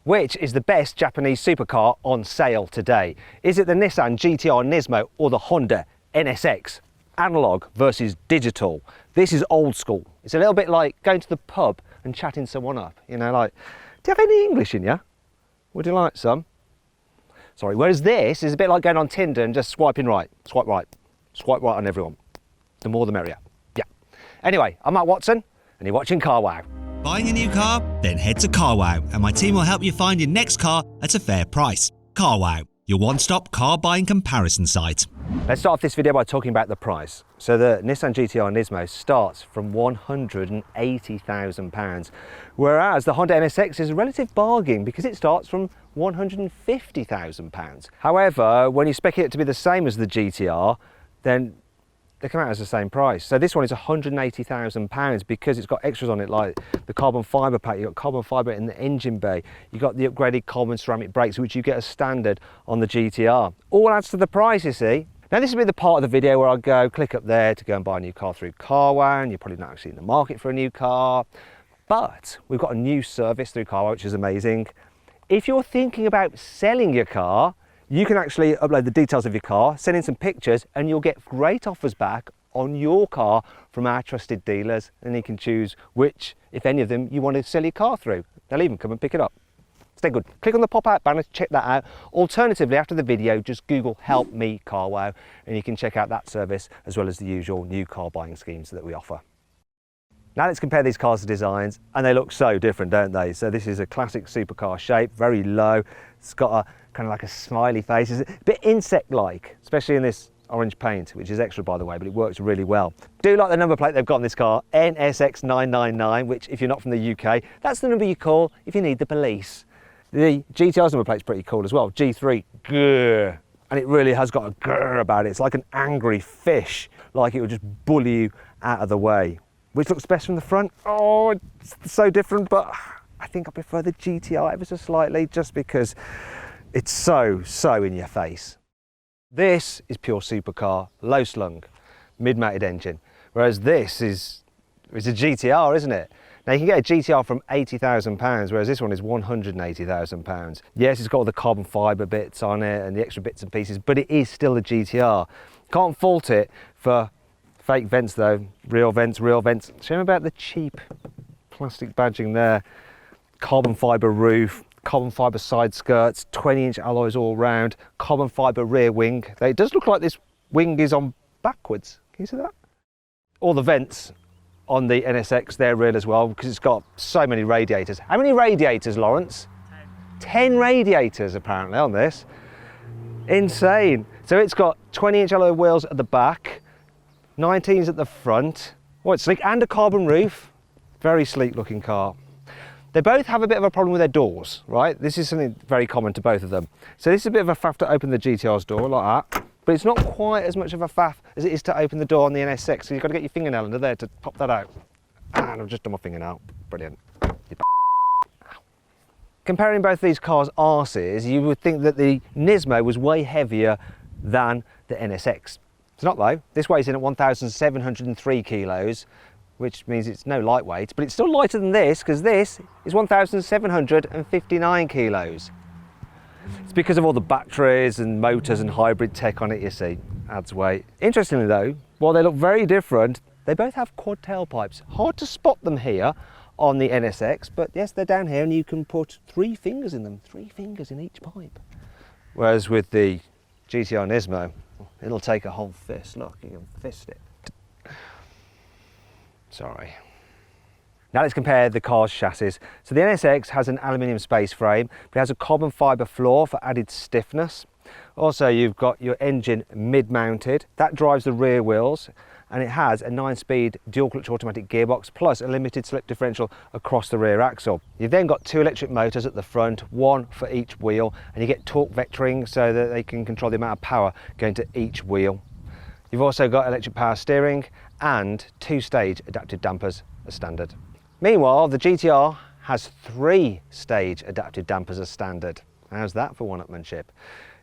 Which is the best Japanese supercar on sale today? Is it the Nissan GT-R NISMO or the Honda NSX? Analog versus digital. This is old school. It's a little bit like going to the pub and chatting someone up. You know, like, do you have any English in you? Would you like some? Sorry, whereas this is a bit like going on Tinder and just swiping right, swipe right on everyone. The more the merrier. Yeah. Anyway, I'm Matt Watson and you're watching Carwow. Buying a new car? Then head to Carwow and my team will help you find your next car at a fair price. Carwow, your one-stop car buying comparison site. Let's start off this video by talking about the price. So the Nissan GT-R NISMO starts from £180,000, whereas the Honda NSX is a relative bargain because it starts from £150,000. However, when you spec it to be the same as the GT-R, then they come out as the same price. So this one is £180,000 because it's got extras on it like the carbon fibre pack, you've got carbon fibre in the engine bay, you've got the upgraded carbon ceramic brakes which you get as standard on the GT-R. All adds to the price, you see. Now this will be the part of the video where I go click up there to go and buy a new car through Carwow, and you're probably not actually in the market for a new car, but we've got a new service through Carwow which is amazing. If you're thinking about selling your car, you can actually upload the details of your car, send in some pictures, and you'll get great offers back on your car from our trusted dealers, and you can choose which, if any of them, you want to sell your car through. They'll even come and pick it up. Stay good. Click on the pop-out banner to check that out. Alternatively, after the video, just Google Help Me Carwow, and you can check out that service as well as the usual new car buying schemes that we offer. Now let's compare these cars' designs, and they look so different, don't they? So this is a classic supercar shape, very low. It's got a kind of like a smiley face. It's a bit insect-like, especially in this orange paint, which is extra by the way, but it works really well. Do like the number plate they've got on this car, NSX 999, which if you're not from the UK, that's the number you call if you need the police. The GT-R's number plate's pretty cool as well, G3, grrr. And it really has got a grrr about it. It's like an angry fish, like it would just bully you out of the way. Which looks best from the front? Oh, it's so different, but I think I prefer the GT-R ever so slightly just because it's so in your face. This is pure supercar, low slung, mid-mounted engine, whereas this is a GT-R, isn't it? Now you can get a GT-R from £80,000, whereas this one is £180,000. Yes, it's got all the carbon fibre bits on it and the extra bits and pieces, but it is still a GT-R. Can't fault it for fake vents though, real vents. Shame about the cheap plastic badging there. Carbon fibre roof, carbon fibre side skirts, 20-inch alloys all round, carbon fibre rear wing. It does look like this wing is on backwards. Can you see that? All the vents on the NSX, they're real as well because it's got so many radiators. How many radiators, Lawrence? 10 radiators apparently on this. Insane. So it's got 20-inch alloy wheels at the back, 19s at the front. Oh, it's sleek, and a carbon roof. Very sleek looking car. They both have a bit of a problem with their doors, right? This is something very common to both of them. So this is a bit of a faff to open the GT-R's door like that, but it's not quite as much of a faff as it is to open the door on the NSX. So you've got to get your fingernail under there to pop that out. And I've just done my fingernail. Brilliant. Comparing both these cars' arses, you would think that the NISMO was way heavier than the NSX. It's not though. This weighs in at 1,703 kilos, which means it's no lightweight, but it's still lighter than this because this is 1,759 kilos. It's because of all the batteries and motors and hybrid tech on it, you see, adds weight. Interestingly though, while they look very different, they both have quad tailpipes. Hard to spot them here on the NSX, but yes, they're down here and you can put 3 fingers in them, 3 fingers in each pipe. Whereas with the GT-R NISMO, it'll take a whole fist. Look, you can fist it. Sorry. Now let's compare the car's chassis. So the NSX has an aluminium space frame, but it has a carbon fibre floor for added stiffness. Also, you've got your engine mid-mounted. That drives the rear wheels, and it has a 9-speed dual clutch automatic gearbox plus a limited slip differential across the rear axle. You've then got 2 electric motors at the front, 1 for each wheel, and you get torque vectoring so that they can control the amount of power going to each wheel. You've also got electric power steering and 2-stage adaptive dampers as standard. Meanwhile, the GT-R has 3-stage adaptive dampers as standard. How's that for one-upmanship?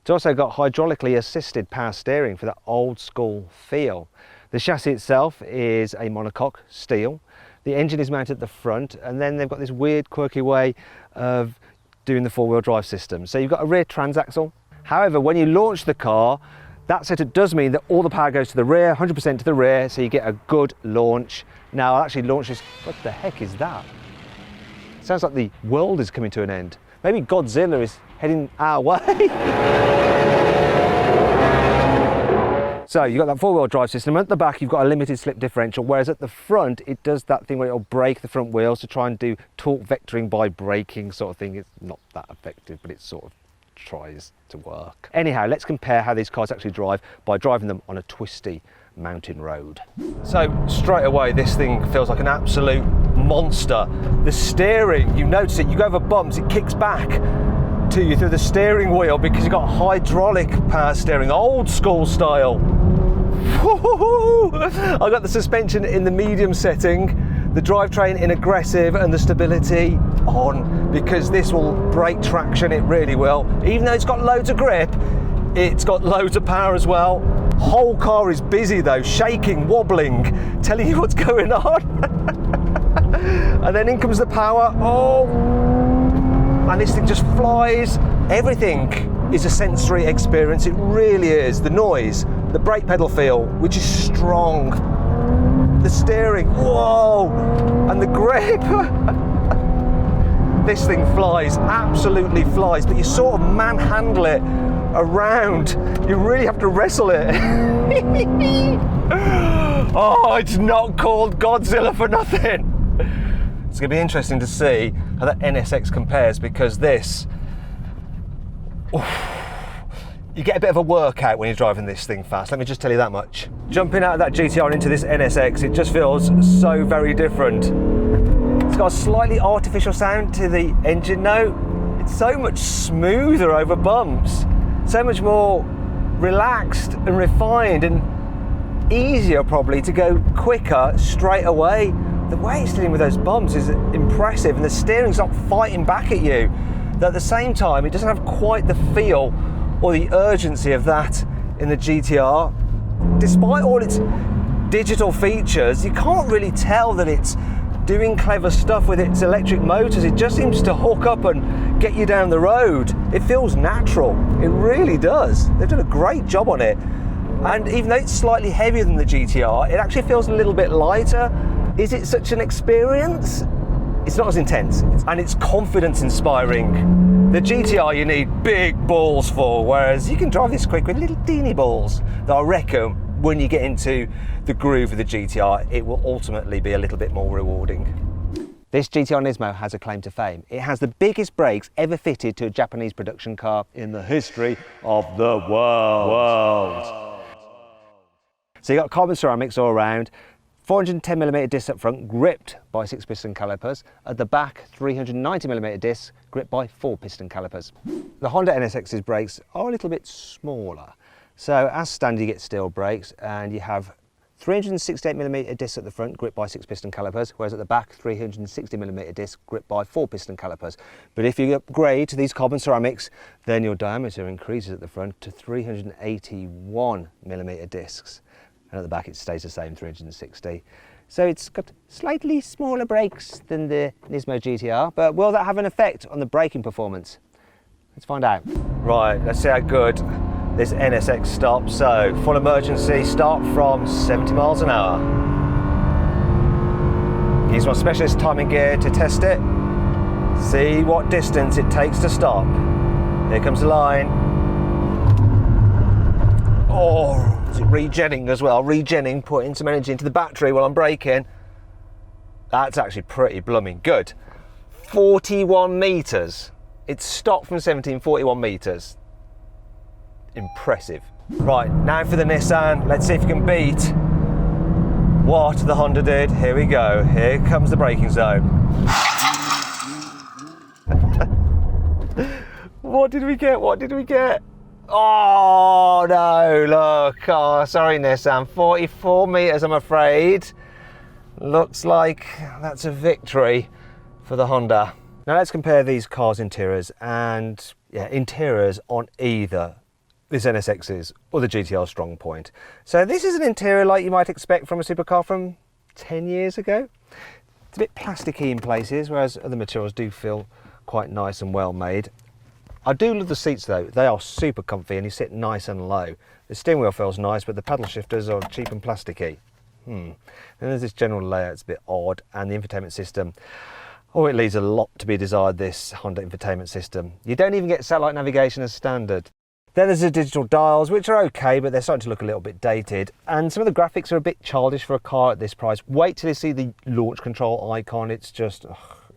It's also got hydraulically assisted power steering for that old school feel. The chassis itself is a monocoque steel. The engine is mounted at the front, and then they've got this weird quirky way of doing the four-wheel drive system. So you've got a rear transaxle. However, when you launch the car, that setup does mean that all the power goes to the rear, 100% to the rear, so you get a good launch. Now I'll actually launch this. What the heck is that? Sounds like the world is coming to an end. Maybe Godzilla is heading our way. So you've got that four-wheel drive system. At the back, you've got a limited slip differential, whereas at the front, it does that thing where it'll brake the front wheels to try and do torque vectoring by braking sort of thing. It's not that effective, but it sort of tries to work. Anyhow, let's compare how these cars actually drive by driving them on a twisty mountain road. So straight away, this thing feels like an absolute monster. The steering, you notice it, you go over bumps, it kicks back to you through the steering wheel because you've got hydraulic power steering, old school style. I got the suspension in the medium setting, the drivetrain in aggressive, and the stability on, because this will break traction, it really will. Even though it's got loads of grip, it's got loads of power as well. Whole car is busy though, shaking, wobbling, telling you what's going on. And then in comes the power. Oh, and this thing just flies. Everything is a sensory experience, it really is. The noise, the brake pedal feel, which is strong, the steering, whoa, and the grip. This thing flies, absolutely flies, but you sort of manhandle it around. You really have to wrestle it. Oh, it's not called Godzilla for nothing. It's going to be interesting to see how that NSX compares, because this, you get a bit of a workout when you're driving this thing fast, let me just tell you that much. Jumping out of that GT-R into this NSX, it just feels so very different. It's got a slightly artificial sound to the engine note. It's so much smoother over bumps, so much more relaxed and refined, and easier probably to go quicker straight away. The way it's dealing with those bumps is impressive, and the steering's not fighting back at you. Though at the same time, it doesn't have quite the feel or the urgency of that in the GT-R. Despite all its digital features, you can't really tell that it's doing clever stuff with its electric motors. It just seems to hook up and get you down the road. It feels natural, it really does. They've done a great job on it. And even though it's slightly heavier than the GT-R, it actually feels a little bit lighter. Is it such an experience? It's not as intense, and it's confidence inspiring. The GT-R you need big balls for, whereas you can drive this quick with little teeny balls that I reckon when you get into the groove of the GT-R, it will ultimately be a little bit more rewarding. This GT-R NISMO has a claim to fame. It has the biggest brakes ever fitted to a Japanese production car in the history of the world. So you've got carbon ceramics all around, 410mm discs up front, gripped by 6-piston calipers. At the back, 390mm discs, gripped by 4-piston calipers. The Honda NSX's brakes are a little bit smaller. So as standard, you get steel brakes, and you have 368mm discs at the front, gripped by 6-piston calipers, whereas at the back, 360mm discs, gripped by 4-piston calipers. But if you upgrade to these carbon ceramics, then your diameter increases at the front to 381mm discs. And at the back it stays the same, 360. So it's got slightly smaller brakes than the NISMO GT-R, but will that have an effect on the braking performance? Let's find out. Right, let's see how good this NSX stops. So, full emergency stop from 70 miles an hour. Use my specialist timing gear to test it. See what distance it takes to stop. Here comes the line. Oh, is it regenning as well? Regenning, putting some energy into the battery while I'm braking. That's actually pretty blooming good. 41 metres. It stopped from 17, 41 metres. Impressive. Right, now for the Nissan. Let's see if you can beat what the Honda did. Here we go. Here comes the braking zone. What did we get? What did we get? Oh no, look, oh sorry Nissan, 44 metres I'm afraid. Looks like that's a victory for the Honda. Now let's compare these cars' interiors, and yeah, interiors on either this NSX's or the GT-R strong point. So this is an interior like you might expect from a supercar from 10 years ago. It's a bit plasticky in places, whereas other materials do feel quite nice and well made. I do love the seats though. They are super comfy and you sit nice and low. The steering wheel feels nice, but the paddle shifters are cheap and plasticky. Then there's this general layout, it's a bit odd, and the infotainment system, oh, it leaves a lot to be desired, this Honda infotainment system. You don't even get satellite navigation as standard. Then there's the digital dials, which are okay, but they're starting to look a little bit dated. And some of the graphics are a bit childish for a car at this price. Wait till you see the launch control icon. It's just,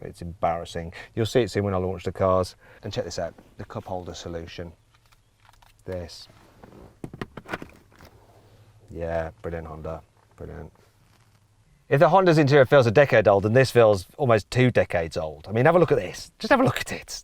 it's embarrassing. You'll see it soon when I launch the cars. And check this out, the cup holder solution. This. Yeah, brilliant Honda, brilliant. If the Honda's interior feels a decade old, then this feels almost 2 decades old. I mean, have a look at this. Just have a look at it.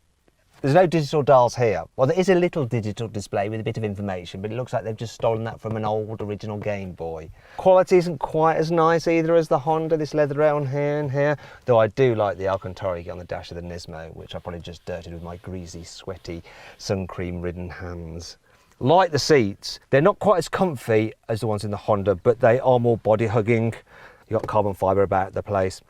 There's no digital dials here. Well, there is a little digital display with a bit of information, but it looks like they've just stolen that from an old original Game Boy. Quality isn't quite as nice either as the Honda, this leather on here and here, though I do like the Alcantara on the dash of the Nismo, which I probably just dirtied with my greasy, sweaty, sun cream-ridden hands. Like the seats, they're not quite as comfy as the ones in the Honda, but they are more body-hugging. You've got carbon fibre about the place.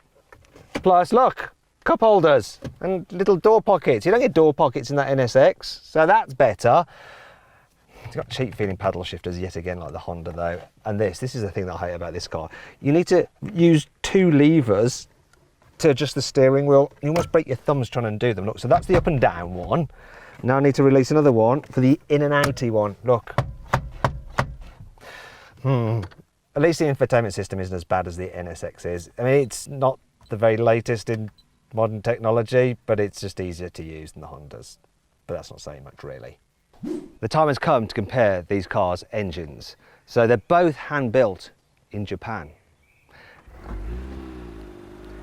Plus, look! Cup holders and little door pockets. You don't get door pockets in that NSX, so that's better. It's got cheap feeling paddle shifters yet again, like the Honda though. And this is the thing that I hate about this car. You need to use 2 levers to adjust the steering wheel. You almost break your thumbs trying to undo them. Look, so that's the up and down one. Now I need to release another one for the in and outy one. Look. At least the infotainment system isn't as bad as the NSX is. I mean, it's not the very latest in modern technology, but it's just easier to use than the Hondas. But that's not saying much really. The time has come to compare these cars' engines. So they're both hand-built in Japan.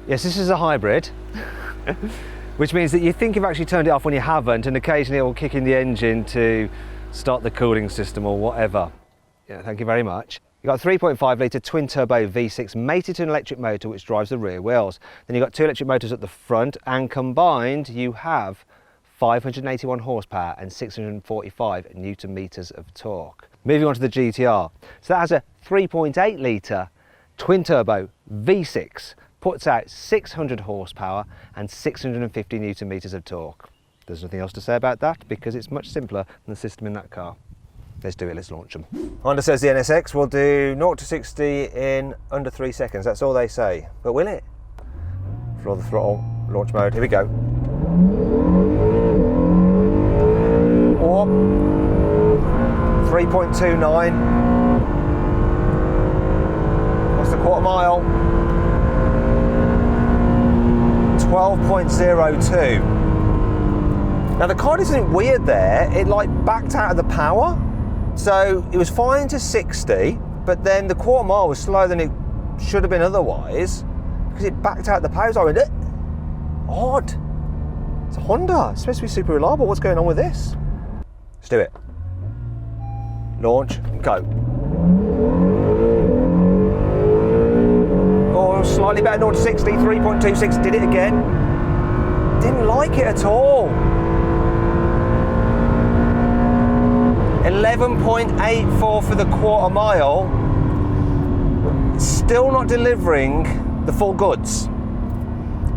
Yes, this is a hybrid, which means that you think you've actually turned it off when you haven't, and occasionally it will kick in the engine to start the cooling system or whatever. Yeah, thank you very much. You've got a 3.5 litre twin turbo V6 mated to an electric motor which drives the rear wheels. Then you've got 2 electric motors at the front, and combined you have 581 horsepower and 645 newton meters of torque. Moving on to the GT-R. So that has a 3.8 litre twin turbo V6, puts out 600 horsepower and 650 newton meters of torque. There's nothing else to say about that because it's much simpler than the system in that car. Let's do it, let's launch them. Honda says the NSX will do 0 to 60 in under 3 seconds. That's all they say. But will it? Floor the throttle, launch mode, here we go. Or 3.29. What's the quarter mile? 12.02. Now the car isn't weird there. It like backed out of the power. So it was fine to 60, but then the quarter mile was slower than it should have been otherwise because it backed out the power. So I went, odd. It's a Honda. It's supposed to be super reliable. What's going on with this? Let's do it. Launch, go. Oh, slightly better, 0 to 60, 3.26. Did it again. Didn't like it at all. 11.84 for the quarter mile. Still not delivering the full goods.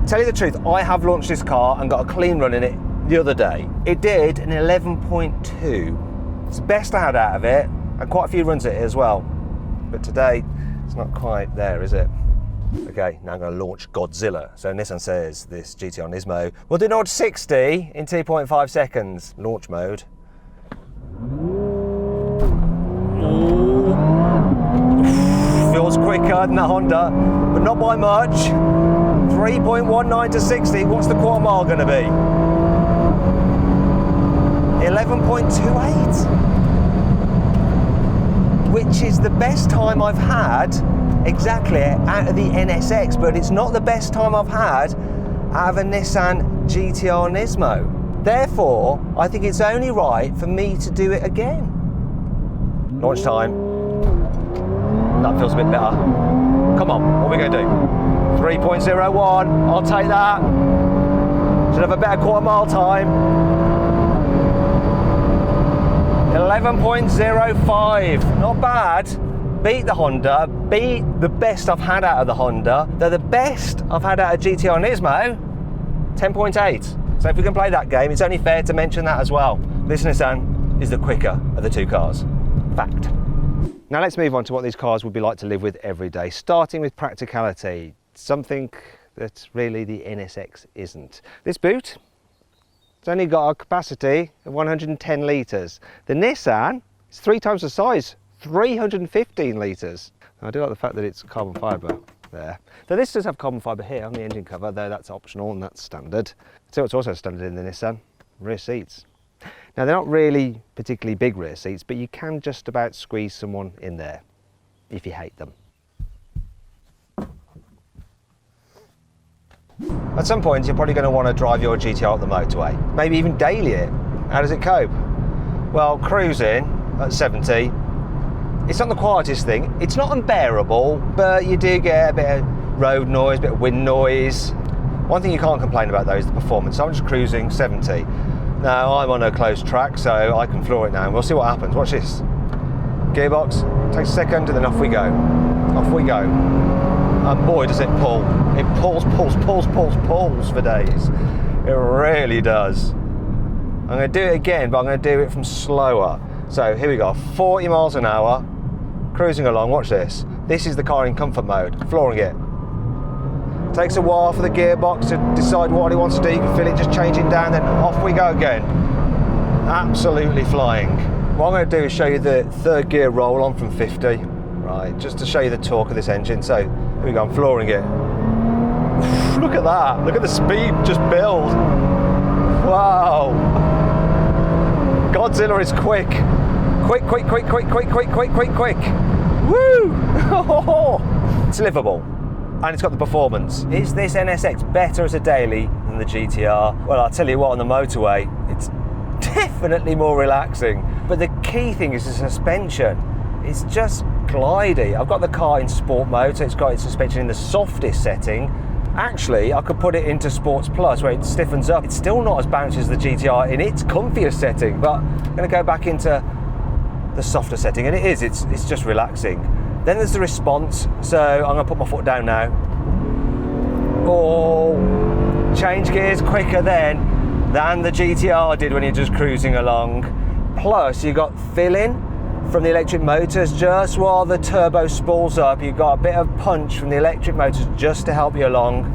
Tell you the truth, I have launched this car and got a clean run in it the other day. It did an 11.2. It's the best I had out of it, and quite a few runs at it as well. But today, it's not quite there, is it? Okay, now I'm going to launch Godzilla. So Nissan says this GT-R NISMO will do 0 to 60 in 2.5 seconds. Launch mode. Feels quicker than the Honda, but not by much. 3.19 to 60. What's the quarter mile going to be? 11.28, which is the best time I've had exactly out of the NSX, but it's not the best time I've had out of a Nissan GT-R NISMO. Therefore, I think it's only right for me to do it again. Launch time. That feels a bit better. Come on, what are we going to do? 3.01, I'll take that. Should have a better quarter mile time. 11.05, not bad. Beat the Honda, beat the best I've had out of the Honda. They're the best I've had out of GT-R NISMO, 10.8. So if we can play that game, it's only fair to mention that as well. This Nissan is the quicker of the two cars. Fact. Now let's move on to what these cars would be like to live with every day, starting with practicality, something that really the NSX isn't. This boot, it's only got a capacity of 110 litres. The Nissan is 3 times the size, 315 litres. I do like the fact that it's carbon fibre there. So this does have carbon fibre here on the engine cover, though that's optional and that's standard. So what's also standard in the Nissan? Rear seats. Now they're not really particularly big rear seats, but you can just about squeeze someone in there if you hate them. At some point you're probably going to want to drive your GT-R up the motorway, maybe even daily it. How does it cope? Well, cruising at 70, it's not the quietest thing. It's not unbearable, but you do get a bit of road noise, a bit of wind noise. One thing you can't complain about though is the performance. So I'm just cruising 70. Now I'm on a closed track, so I can floor it now, and we'll see what happens. Watch this. Gearbox, takes a second, and then off we go. Off we go. And boy, does it pull. It pulls for days. It really does. I'm going to do it again, but I'm going to do it from slower. So here we go, 40 miles an hour, cruising along, watch this. This is the car in comfort mode, flooring it. Takes a while for the gearbox to decide what it wants to do. You can feel it just changing down, then off we go again. Absolutely flying. What I'm going to do is show you the third gear roll on from 50, right, just to show you the torque of this engine. So here we go, I'm flooring it. Look at that, look at the speed just build. Wow. Godzilla is quick. Quick. Woo! It's livable. And it's got the performance. Is this NSX better as a daily than the GT-R? Well, I'll tell you what, on the motorway, it's definitely more relaxing. But the key thing is the suspension. It's just glidey. I've got the car in sport mode, so it's got its suspension in the softest setting. Actually, I could put it into Sports Plus where it stiffens up. It's still not as bouncy as the GT-R in its comfiest setting, but I'm going to go back into the softer setting, and it's just relaxing. Then there's the response, so I'm going to put my foot down now. Oh, change gears quicker then than the GT-R did when you're just cruising along. Plus, you got filling from the electric motors just while the turbo spools up. You've got a bit of punch from the electric motors just to help you along.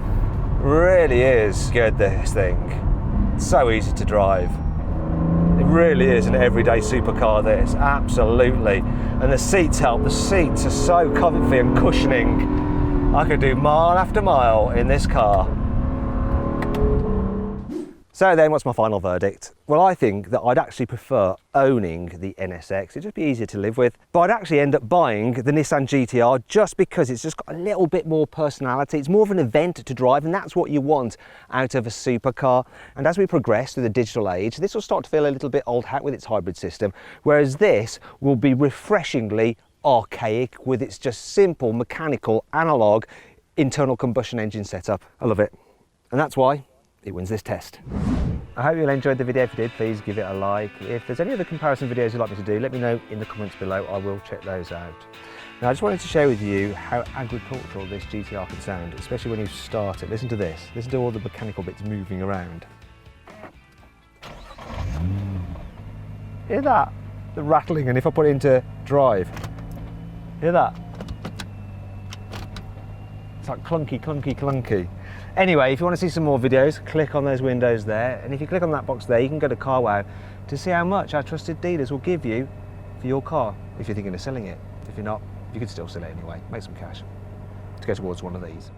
Really is good, this thing. It's so easy to drive. It really is an everyday supercar, this, absolutely. And the seats help. The seats are so comfy and cushioning. I could do mile after mile in this car. So then, what's my final verdict? Well, I think that I'd actually prefer owning the NSX. It'd just be easier to live with. But I'd actually end up buying the Nissan GT-R just because it's just got a little bit more personality. It's more of an event to drive, and that's what you want out of a supercar. And as we progress through the digital age, this will start to feel a little bit old hat with its hybrid system, whereas this will be refreshingly archaic with its just simple mechanical analog internal combustion engine setup. I love it. And that's why it wins this test. I hope you enjoyed the video. If you did, please give it a like. If there's any other comparison videos you'd like me to do, let me know in the comments below. I will check those out. Now, I just wanted to share with you how agricultural this GT-R can sound, especially when you start it. Listen to this. Listen to all the mechanical bits moving around. Hear that? The rattling, and if I put it into drive, hear that? It's like clunky. Anyway, if you want to see some more videos, click on those windows there, and if you click on that box there, you can go to carwow to see how much our trusted dealers will give you for your car if you're thinking of selling it. If you're not, you can still sell it anyway, make some cash to go towards one of these.